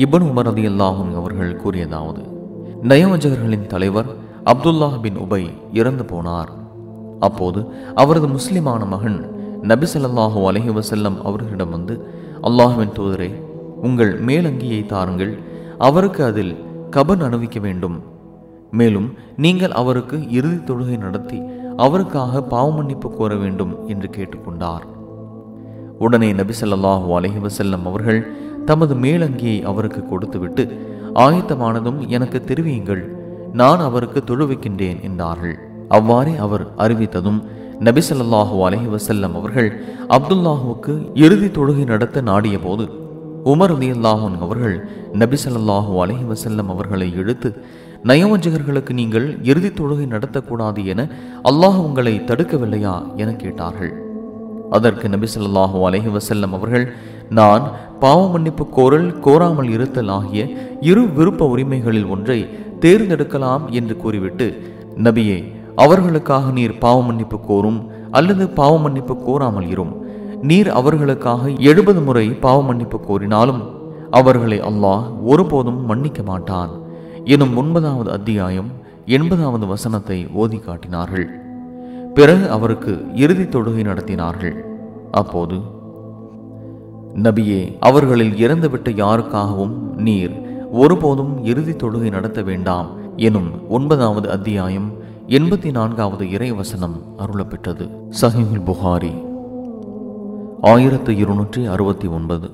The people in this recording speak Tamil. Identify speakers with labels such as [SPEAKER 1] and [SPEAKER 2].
[SPEAKER 1] இப்னு உமர் ரலியல்லாஹு அன்ஹு அவர்கள் கூறியதாவது, நயவஞ்சகர்களின் தலைவர் அப்துல்லாஹ் பின் உபை இறந்து போனார். அப்போது அவரது முஸ்லிமான மகன் நபி ஸல்லல்லாஹு அலைஹி வஸல்லம் அவர்களிடம் வந்து, அல்லாஹ்வின் தூதரே, உங்கள் மேலங்கியை தாருங்கள், அவருக்கு அதில் கபன் அணிவிக்க வேண்டும். மேலும் நீங்கள் அவருக்கு இறுதி தொழுகை நடத்தி அவருக்காக பாவமன்னிப்பு கோர வேண்டும் என்று கேட்டுக்கொண்டார். உடனே நபி ஸல்லல்லாஹு அலைஹி வஸல்லம் அவர்கள் தமது மேலங்கியை அவருக்கு கொடுத்துவிட்டு, ஆயத்தமானதும் எனக்கு தெரிவியுங்கள், நான் அவருக்கு தொழுவிக்கின்றேன் என்றார்கள். அவ்வாறே அவர் அறிவித்ததும் நபி ஸல்லல்லாஹு அலைஹி வஸல்லம் அவர்கள் அப்துல்லாஹுவுக்கு இறுதி தொழுகை நடத்த நாடிய போது உமர் ரலியல்லாஹு அன்ஹு அவர்கள் நபி ஸல்லல்லாஹு அலைஹி வஸல்லம் அவர்களை இழுத்து, நயவஞ்சகர்களுக்கு நீங்கள் இறுதி தொழுகை நடத்தக்கூடாது என அல்லாஹ் உங்களை தடுக்கவில்லையா என கேட்டார்கள். அதற்கு நபி ஸல்லல்லாஹு அலைஹி வஸல்லம் அவர்கள், நான் பாவ மன்னிப்பு கோரல் கோராமல் இருத்தல் ஆகிய இரு விருப்ப உரிமைகளில் ஒன்றை தேர்ந்தெடுக்கலாம் என்று கூறிவிட்டு, நபியே, அவர்களுக்காக நீர் பாவ மன்னிப்பு கோரும் அல்லது பாவ மன்னிப்பு கோராமல் இரும். நீர் அவர்களுக்காக 70 முறை பாவ மன்னிப்பு கோரினாலும் அவர்களை அல்லாஹ் ஒருபோதும் மன்னிக்க மாட்டான் எனும் 9வது அத்தியாயம் 80வது வசனத்தை ஓதி காட்டினார்கள். பிறகு அவருக்கு இறுதி தொழுகை நடத்தினார்கள். அப்போது, நபியே, அவர்களில் இறந்துவிட்ட யாருக்காகவும் நீர் ஒருபோதும் இறுதி தொழுகை நடத்த வேண்டாம் எனும் 9வது அத்தியாயம் 84வது இறைவசனம் அருளப்பெற்றது. சஹீஹுல் புகாரி 1269.